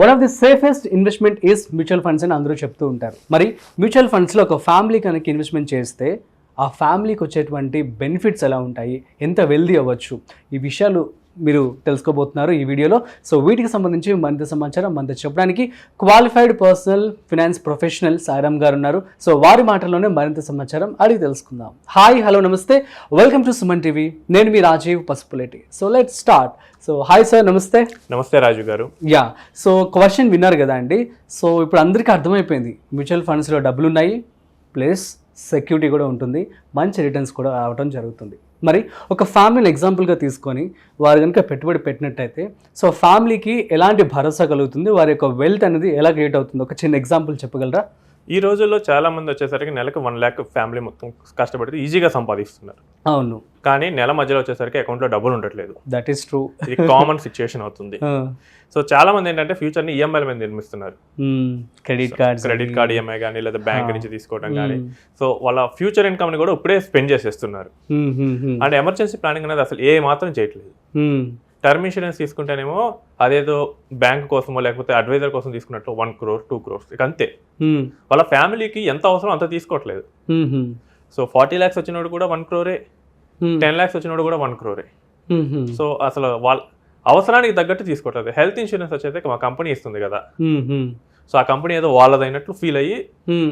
One of the safest investment is mutual funds అని అందరూ చెప్తూ ఉంటారు. మరి మ్యూచువల్ ఫండ్స్లో ఒక ఫ్యామిలీ కనుక ఇన్వెస్ట్మెంట్ చేస్తే ఆ ఫ్యామిలీకి వచ్చేటువంటి బెనిఫిట్స్ ఎలా ఉంటాయి, ఎంత వెల్దీ అవ్వచ్చు, ఈ విషయాలు మీరు తెలుసుకోబోతున్నారు ఈ వీడియోలో. సో వీటికి సంబంధించి మరింత సమాచారం మనతో చెప్పడానికి qualified personal finance professional Sairam గారు ఉన్నారు. సో వారి మాటల్లోనే మరింత సమాచారం అడిగి తెలుసుకుందాం. హాయ్, హలో, నమస్తే, వెల్కమ్ టు సుమన్ టీవీ. నేను మీ Rajeev Pasupuleti. So let's start. So hi sir, నమస్తే. నమస్తే రాజు గారు. యా, సో క్వశ్చన్ విన్నారు కదా అండి. సో ఇప్పుడు అందరికీ అర్థమైపోయింది, మ్యూచువల్ ఫండ్స్లో డబ్బులు ఉన్నాయి, ప్లస్ సెక్యూరిటీ కూడా ఉంటుంది, మంచి రిటర్న్స్ కూడా రావడం జరుగుతుంది. మరి ఒక ఫ్యామిలీని ఎగ్జాంపుల్గా తీసుకొని వారు కనుక పెట్టుబడి పెట్టినట్టయితే సో ఫ్యామిలీకి ఎలాంటి భరోసా కలుగుతుంది, వారి యొక్క వెల్త్ అనేది ఎలా క్రియేట్ అవుతుంది, ఒక చిన్న ఎగ్జాంపుల్ చెప్పగలరా? ఈ రోజుల్లో చాలా మంది వచ్చేసరికి నెలకు 1 lakh ఫ్యామిలీ మొత్తం కష్టపడితే ఈజీగా సంపాదిస్తున్నారు. అవును, కానీ నెల మధ్యలో వచ్చేసరికి అకౌంట్లో డబ్బులు ఉండట్లేదు. That is true. ఇది కామన్ సిచ్యుయేషన్ అవుతుంది. సో చాలా మంది ఏంటంటే ఫ్యూచర్ని ఈఎంఐల మీద నిర్మిస్తున్నారు. క్రెడిట్ కార్డ్ ఈఎంఐ కానీ లేదా బ్యాంక్ నుంచి తీసుకోవడం కానీ. సో వాళ్ళ ఫ్యూచర్ ఇన్కమ్ ని కూడా ఇప్పుడే స్పెండ్ చేసేస్తున్నారు. అండ్ ఎమర్జెన్సీ ప్లానింగ్ అనేది అసలు ఏ మాత్రం చేయట్లేదు. టర్మ్ ఇన్సూరెన్స్ తీసుకుంటేనేమో అదేదో బ్యాంక్ కోసమో లేకపోతే అడ్వైజర్ కోసం తీసుకున్నట్టు 1 crore 2 crores ఇక అంతే. వాళ్ళ ఫ్యామిలీకి ఎంత అవసరం అంత తీసుకోవట్లేదు. సో 40 lakhs వచ్చినోడు కూడా 1 crore, 10 lakhs వచ్చినోడు కూడా 1 crore. సో అసలు వాళ్ళ అవసరానికి తగ్గట్టు తీసుకోవట్లేదు. హెల్త్ ఇన్సూరెన్స్ వచ్చేది మా కంపెనీ ఇస్తుంది కదా, సో ఆ కంపెనీ ఏదో వాళ్ళదైనట్లు ఫీల్ అయ్యి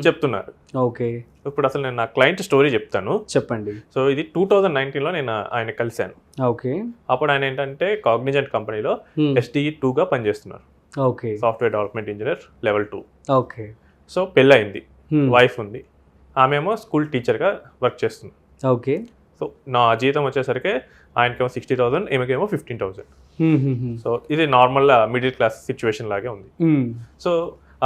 చెప్తున్నారు. ఓకే, ఇప్పుడు అసలు నేను నా క్లయింట్ స్టోరీ చెప్తాను, చెప్పండి. సో ఇది 2019లో నేను ఆయన కలిశాను. ఓకే, అప్పుడు ఆయన ఏంటంటే కాగ్నిజెంట్ కంపెనీలో SDE 2గా పనిచేస్తున్నారు. Okay, software development engineer level 2. Okay, so పెళ్ళయింది, వైఫ్ ఉంది, ఆమెమో స్కూల్ టీచర్గా వర్క్ చేస్తుంది. ఓకే, సో నా జీతం వచ్చేసరికి ఆయనకేమో 60,000, ఈమెకేమో 15,000. సో ఇది నార్మల్ మిడిల్ క్లాస్ సిచ్యువేషన్ లాగే ఉంది. సో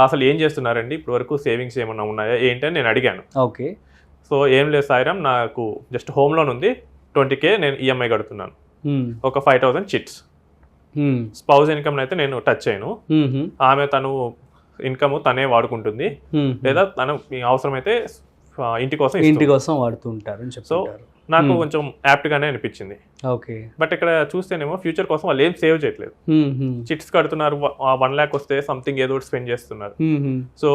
అసలు ఏం చేస్తున్నారండి ఇప్పుడు వరకు, సేవింగ్స్ ఏమన్నా ఉన్నాయా ఏంటి అని నేను అడిగాను. ఓకే, సో ఏం లేదు సాయిరామ్, నాకు జస్ట్ హోమ్ లోన్ ఉంది, 20K నేను ఈఎంఐ కడుతున్నాను, ఒక 5,000 చిట్స్. స్పౌజ్ ఇన్కమ్ అయితే నేను టచ్ చేయను, ఆమె తను ఇన్కమ్ తనే వాడుకుంటుంది, లేదా తను అవసరమైతే ఇంటి కోసం వాడుతూ ఉంటారు. సో నాకు కొంచెం యాప్ట్ గానే అనిపించింది. ఓకే, బట్ ఇక్కడ చూస్తేనేమో ఫ్యూచర్ కోసం వాళ్ళు ఏం సేవ్ చేయట్లేదు. చిట్స్ కడుతున్నారు, 1 lakh వస్తే సంథింగ్ ఏదో స్పెండ్ చేస్తున్నారు. సో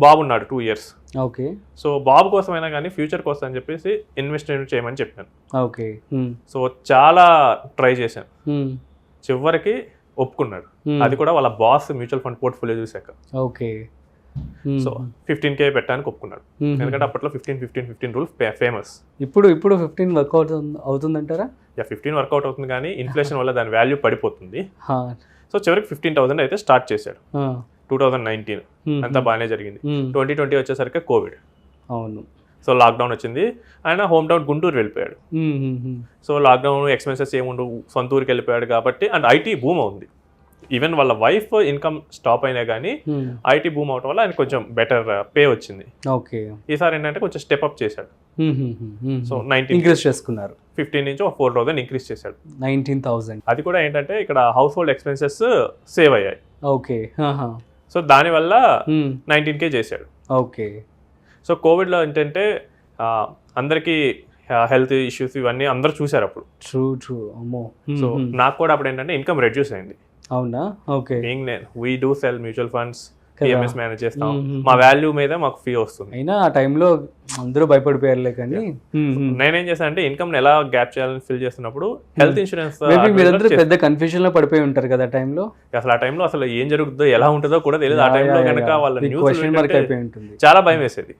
బాబు ఉన్నాడు 2 years. ఓకే, సో బాబు కోసమైనా కానీ ఫ్యూచర్ కోసం అని చెప్పేసి ఇన్వెస్ట్మెంట్ చేయమని చెప్పాను. ఓకే, సో చాలా ట్రై చేశాను, చివరికి ఒప్పుకున్నాడు. అది కూడా వాళ్ళ బాస్ మ్యూచువల్ ఫండ్ పోర్ట్ఫోలియో చూసాక. ఓకే, సో 15K పెట్టడానికి ఒప్పుకున్నాడు. ఎందుకంటే అప్పట్లో 15 రూల్ ఫేమస్. ఇప్పుడు 15 వర్కౌట్ అవుతుందంటారా? 15 వర్కౌట్ అవుతుంది, కానీ ఇన్ఫ్లేషన్ వల్ల దాని వాల్యూ పడిపోతుంది. సో చివరికి 15,000 అయితే స్టార్ట్ చేశాడు. 2019 అంతా బాగానే జరిగింది. 2020 వచ్చేసరికి కోవిడ్. అవును, సో లాక్డౌన్ వచ్చింది, ఆయన హోమ్ టౌన్ గుంటూరు వెళ్ళిపోయాడు. సో లాక్డౌన్ ఎక్స్పెన్సెస్ ఏముండవు, సొంత ఊరికి వెళ్ళిపోయాడు కాబట్టి. అండ్ ఐటీ బూమ్ ఉంది, ఈవెన్ వాళ్ళ వైఫ్ ఇన్కమ్ స్టాప్ అయినా కానీ ఐటీ బూమ్ అవటం వల్ల ఆయన కొంచెం బెటర్ పే వచ్చింది. ఓకే, ఈసారి ఏంటంటే కొంచెం స్టెప్ అప్ చేశాడు. సో 19 ఇంక్రీజ్ చేసుకున్నారు, 15 నుంచి 4,000 ఇంక్రీజ్ చేశాడు, 19,000. అది కూడా ఏంటంటే ఇక్కడ హౌస్ హోల్డ్ ఎక్స్పెన్సెస్ సేవ్ అయ్యాయి. ఓకే, సో దానివల్ల 19K చేశాడు. ఓకే, సో కోవిడ్లో ఏంటంటే అందరికీ హెల్త్ ఇష్యూస్ ఇవన్నీ అందరూ చూశారు అప్పుడు. ట్రూ అమ్మో. సో నాకు కూడా అప్పుడు ఏంటంటే ఇన్కమ్ రెడ్యూస్ అయింది. అవునా? Okay, we do cell mutual funds, PMS manage చేస్తాం, మా వాల్యూ మీద మాకు ఫీ వస్తుంది. అయినా ఆ టైంలో అందరూ భయపడిపోయారులే. కానీ నేనేం చేశాను అంటే ఇన్కమ్ ఎలా గ్యాప్ చేయాలని ఫిల్ చేస్తున్నప్పుడు హెల్త్ ఇన్సూరెన్స్. మీరందరూ పెద్ద కన్ఫ్యూజన్ లో పడిపోయి ఉంటారు కదా ఆ టైంలో. అసలు ఆ టైంలో అసలు ఏం జరుగుతుందో ఎలా ఉంటుందో కూడా తెలియదు. ఆ టైంలో కనుక వాళ్ళ చాలా భయం వేసేది.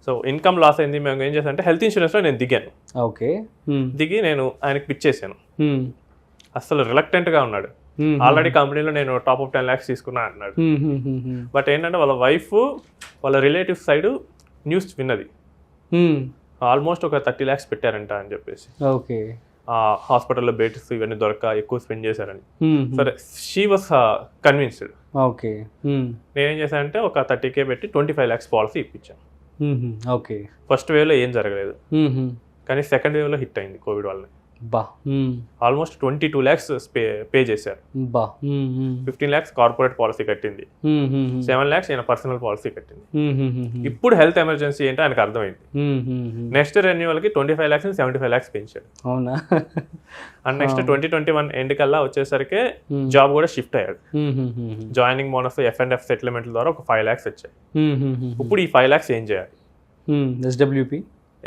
సో ఇన్కమ్ లాస్ అయింది. మేము ఏం చేసాం అంటే హెల్త్ ఇన్సూరెన్స్ లో నేను దిగాను. ఓకే, దిగి నేను ఆయనకి పిచ్ చేశాను. అసలు రిలక్టెంట్ గా ఉన్నాడు. ఆల్రెడీ కంపెనీలో నేను టాప్ ఆఫ్ 10 lakhs తీసుకున్నా అన్నాడు. బట్ ఏంటంటే వాళ్ళ వైఫ్ వాళ్ళ రిలేటివ్ సైడ్ న్యూస్ విన్నది, ఆల్మోస్ట్ ఒక 30 lakhs పెట్టారంట అని చెప్పేసి. ఓకే, హాస్పిటల్లో బెడ్స్ ఇవన్నీ దొరక ఎక్కువ స్పెండ్ చేశారని. సరే, షీ వాస్ కన్విన్స్డ్. ఓకే, నేనేం చేశానంటే ఒక 30K పెట్టి 25 lakhs పాలసీ ఇప్పించాను. ఓకే, ఫస్ట్ వేవ్లో ఏం జరగలేదు, కానీ సెకండ్ వేవ్లో హిట్ అయింది కోవిడ్ వల్ల. బా ఆల్మోస్ట్ 22 lakhs పే చేశారు. బా 15 lakhs కార్పొరేట్ పాలసీ కట్టింది, 7 lakhs ఈయన పర్సనల్ పాలసీ కట్టింది. ఇప్పుడు హెల్త్ ఎమర్జెన్సీ ఏంటో ఆయనకు అర్థమైంది. నెక్స్ట్ రెన్యువల్ కి 25 lakhs 75 lakhs పెంచాడు. అవునా? అండ్ నెక్స్ట్ 2021 ఎండ్ కల్లా వచ్చేసరికి జాబ్ కూడా షిఫ్ట్ అయ్యాడు. జాయినింగ్ బోనస్ F&F సెటిల్మెంట్ ద్వారా ఒక 5 lakhs వచ్చాయి. ఇప్పుడు ఈ 5 lakhs ఏం చేయాలి?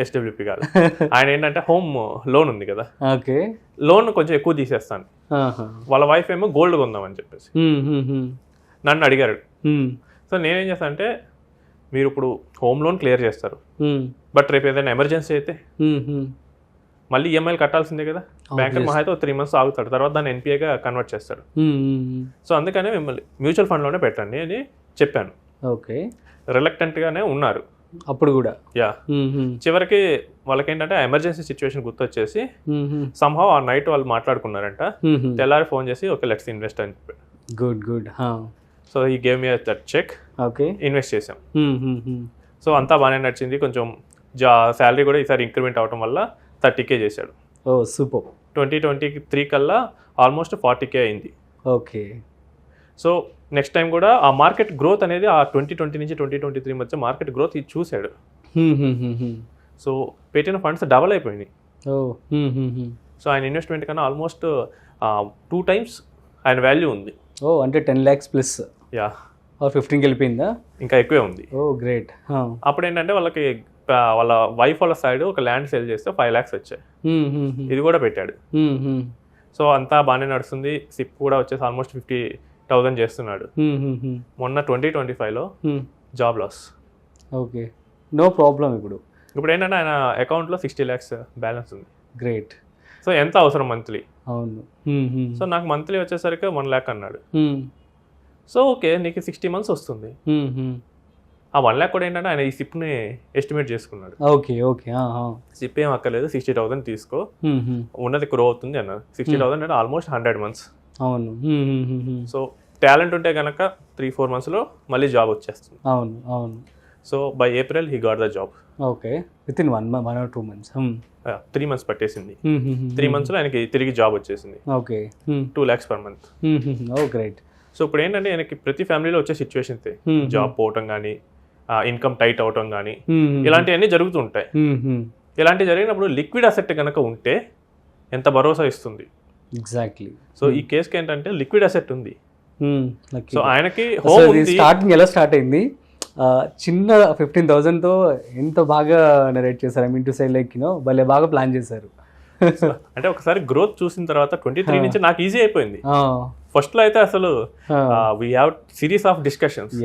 ఎస్డబ్ల్యూపీ కాదు, ఆయన ఏంటంటే హోమ్ లోన్ ఉంది కదా, ఓకే, లోన్ కొంచెం ఎక్కువ తీసేస్తాను. వాళ్ళ వైఫ్ ఏమో గోల్డ్ కొందామని చెప్పేసి నన్ను అడిగారు. సో నేనేం చేస్తాను అంటే, మీరు ఇప్పుడు హోమ్ లోన్ క్లియర్ చేస్తారు, బట్ రేపు ఏదైనా ఎమర్జెన్సీ అయితే మళ్ళీ ఈఎంఐలు కట్టాల్సిందే కదా. బ్యాంకర్ మహా అయితే 3 months ఆగుతాడు, తర్వాత దాన్ని ఎన్పిఏగా కన్వర్ట్ చేస్తాడు. సో అందుకనే మిమ్మల్ని మ్యూచువల్ ఫండ్లోనే పెట్టండి అని చెప్పాను. ఓకే, రిలక్టెంట్గానే ఉన్నారు అప్పుడు కూడా. యా, చివరికి వాళ్ళకి ఏంటంటే ఎమర్జెన్సీ సిచ్యువేషన్ గుర్తొచ్చేసి సంహౌ ఆ నైట్ వాళ్ళు మాట్లాడుకున్నారంట. తెల్లారి ఫోన్ చేసి ఓకే లెట్స్ ఇన్వెస్ట్ అని చెప్పాడు. గుడ్. సో ఈ గేమ్ మీ దట్ చెక్, ఓకే, ఇన్వెస్ట్ చేసాం. సో అంతా బాగానే నడిచింది. కొంచెం శాలరీ కూడా ఈసారి ఇంక్రిమెంట్ అవడం వల్ల 30K చేశాడు. ఓ సూపర్. 2023 కల్లా ఆల్మోస్ట్ 40K అయింది. ఓకే. సో నెక్స్ట్ టైం కూడా ఆ మార్కెట్ గ్రోత్ అనేది ఆ 2020 నుంచి 2023 మధ్య మార్కెట్ గ్రోత్ ఇది చూశాడు. సో పెట్టిన ఫండ్స్ డబల్ అయిపోయినాయి. సో ఆయన ఇన్వెస్ట్మెంట్ కన్నా ఆల్మోస్ట్ 2 times ఆయన వాల్యూ ఉంది. అంటే 10 lakhs ప్లస్. యా, 15కి వెళ్ళిపోయిందా? ఇంకా ఎక్కువే ఉంది. గ్రేట్. అప్పుడు ఏంటంటే వాళ్ళకి వాళ్ళ వైఫ్ వాళ్ళ సైడ్ ఒక ల్యాండ్ సేల్ చేస్తే 5 lakhs వచ్చాయి. ఇది కూడా పెట్టాడు. సో అంతా బాగానే నడుస్తుంది. సిప్ కూడా వచ్చేసి ఆల్మోస్ట్ 50,000 చేస్తున్నాడు. మొన్న 2025లో job loss. Okay, no problem. ఇప్పుడు ఏంటంటే ఆయన అకౌంట్లో 60 lakhs బ్యాలెన్స్ ఉంది. గ్రేట్. సో ఎంత అవసరం మంత్లీ? అవును. సో నాకు మంత్లీ వచ్చేసరికి 1 lakh అన్నాడు. సో ఓకే, నీకు 60 months వస్తుంది. ఆ 1 lakh కూడా ఏంటంటే ఆయన ఈ సిప్ని ఎస్టిమేట్ చేసుకున్నాడు. ఓకే. సిప్ ఏం అక్కర్లేదు, 60,000 తీసుకో, ఉన్నది గ్రో అవుతుంది అన్నారు. 60,000 అంటే ఆల్మోస్ట్ 100 months. అవును. సో టాలెంట్ ఉంటే కనుక 3-4 monthsలో మళ్ళీ జాబ్ వచ్చేస్తుంది. అవును. So by April he got the job. Okay, with in 1 or 2 months. 3 months పట్టేసింది. 3 monthsలో ఆయనకి తిరిగి జాబ్ వచ్చేసింది. Okay, 2 lakhs per month. Great. So ఇప్పుడు ఏంటంటే ఆయనకి ప్రతి ఫ్యామిలీలో వచ్చే సిచ్యువేషన్స్, జాబ్ పోవటం కానీ, ఇన్కమ్ టైట్ అవటం కానీ, ఇలాంటివన్నీ జరుగుతూ ఉంటాయి. ఇలాంటివి జరిగినప్పుడు లిక్విడ్ అసెట్ కనుక ఉంటే ఎంత భరోసా ఇస్తుంది? ఎగ్జాక్ట్లీ. సో ఈ కేసుకి ఏంటంటే లిక్విడ్ అసెట్ ఉంది. సో ఆయనకి హోమ్ ఉంది. స్టార్టింగ్ ఎలా స్టార్ట్ అయింది? చిన్న 15,000తో ఎంత బాగా నరేట్ చేశారు. I mean to say like భలే బాగా ప్లాన్ చేశారు. అంటే ఒకసారి గ్రోత్ చూసిన తర్వాత 23 నుంచి నాకు ఈజీ అయిపోయింది. ఫస్ట్ లో అయితే అసలు we have series of discussions.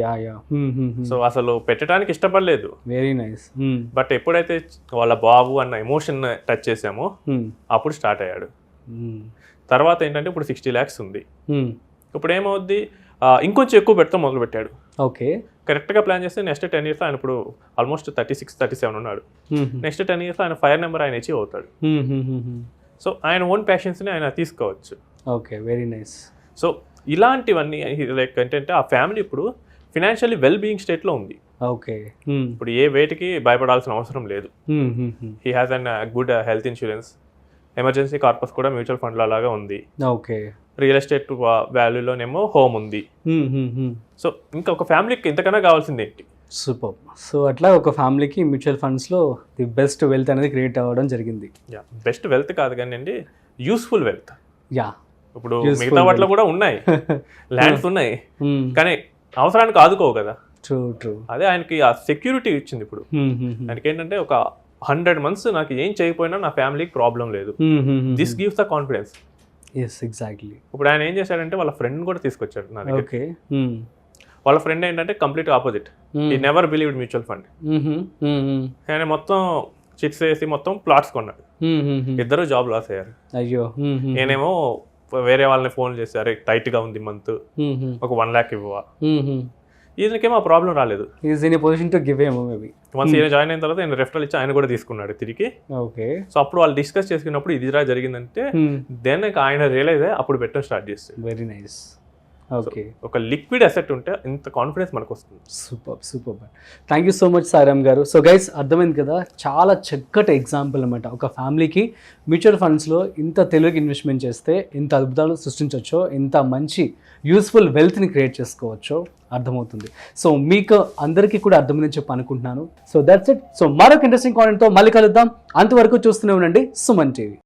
So అసలు పెట్టడానికి ఇష్టపడలేదు. Very nice. బట్ ఎప్పుడైతే వాళ్ళ బాబు అన్న ఎమోషన్ టచ్ చేసామో అప్పుడు స్టార్ట్ అయ్యాడు. తర్వాత ఏంటంటే ఇప్పుడు 60 lakhs ఉంది. ఇప్పుడు ఏమవుద్ది, ఇంకొంచెం ఎక్కువ పెడతా మొదలు పెట్టాడు. ఓకే, కరెక్ట్గా ప్లాన్ చేస్తే నెక్స్ట్ 10 years ఆయన ఇప్పుడు ఆల్మోస్ట్ 36-37 ఉన్నాడు. నెక్స్ట్ 10 years ఆయన ఫైర్ నెంబర్ ఆయన అచీవ్ అవుతాడు. సో ఆయన ఓన్ ప్యాషన్స్ని ఆయన తీసుకోవచ్చు. Okay, very nice. సో ఇలాంటివన్నీ లైక్ ఏంటంటే ఆ ఫ్యామిలీ ఇప్పుడు ఫినాన్షియల్లీ వెల్ బీయింగ్ స్టేట్లో ఉంది. ఓకే, ఇప్పుడు ఏ వేటికి భయపడాల్సిన అవసరం లేదు. He has an good health insurance, emergency corpus కూడా మ్యూచువల్ ఫండ్ల లాగా ఉంది. ఓకే, రియల్ ఎస్టేట్ వాల్యూలోనేమో హోమ్ ఉంది. సో ఇంకా ఒక ఫ్యామిలీకి ఇంతకన్నా కావాల్సింది ఏంటి? సూపర్. సో అట్లా ఒక ఫ్యామిలీకి మ్యూచువల్ ఫండ్స్లో ది బెస్ట్ వెల్త్ అనేది క్రియేట్ అవ్వడం జరిగింది. బెస్ట్ వెల్త్ కాదు కానీ అండి, యూస్ఫుల్ వెల్త్. యా, ఇప్పుడు మిగతా వాటిలో కూడా ఉన్నాయి, ల్యాండ్స్ ఉన్నాయి, కానీ అవసరానికి ఆదుకోవు కదా. ట్రూ. అదే ఆయనకి ఆ సెక్యూరిటీ ఇచ్చింది. ఇప్పుడు ఆయనకి ఏంటంటే ఒక 100 months నాకు ఏం చేయకపోయినా నా ఫ్యామిలీకి ప్రాబ్లం లేదు. This gives the confidence. Yes, exactly. ఇప్పుడు ఆయన ఏం చేశాడంటే వాళ్ళ ఫ్రెండ్ కూడా తీసుకొచ్చాడు నా దగ్గర. ఓకే, వాళ్ళ ఫ్రెండ్ ఏంటంటే కంప్లీట్ ఆపోజిట్. ఈ నెవర్ బిలీవ్డ్ మ్యూచువల్ ఫండ్. ఆయన మొత్తం చిట్స్ వేసి మొత్తం ప్లాట్స్ కొన్నాడు. ఇద్దరు జాబ్ లాస్ అయ్యారు. అయ్యో. నేనేమో వేరే వాళ్ళని ఫోన్ చేశారు, టైట్ గా ఉంది మంత్, ఒక 1 lakh ఇవ్వవా. ఈయనకేమో ఆ ప్రాబ్లం రాలేదు. Is in a position to give ఏమో మేబీ. వన్స్ ఈయన జాయిన్ అయిన తర్వాత ఆయన రెఫరల్ ఇచ్చి ఆయన కూడా తీసుకున్నాడు తిరిగి. ఓకే. సో అప్పుడు వాళ్ళు డిస్కస్ చేసుకున్నప్పుడు ఇదిరా జరిగిందంటే దెన్ ఆయన రియలైజ్ అయ్యి అప్పుడు పెట్టడం స్టార్ట్ చేస్తారు. Very nice. ఓకే, ఒక లిక్విడ్ అసెట్ ఉంటే ఇంత కాన్ఫిడెన్స్ మనకు వస్తుంది. Super. Thank you so much Sairam గారు. సో గైస్, అర్థమైంది కదా, చాలా చక్కటి ఎగ్జాంపుల్ అనమాట. ఒక ఫ్యామిలీకి మ్యూచువల్ ఫండ్స్లో ఇంత తెలుగు ఇన్వెస్ట్మెంట్ చేస్తే ఎంత అద్భుతాలు సృష్టించవచ్చో, ఎంత మంచి యూస్ఫుల్ వెల్త్ని క్రియేట్ చేసుకోవచ్చో అర్థమవుతుంది. సో మీకు అందరికీ కూడా అర్థమైందని చెప్పి అనుకుంటున్నాను. So that's it. సో మరొక ఇంట్రెస్టింగ్ కాంటెంట్తో మళ్ళీ కలుద్దాం. అంతవరకు చూస్తూనే ఉండండి సుమన్ టీవీ.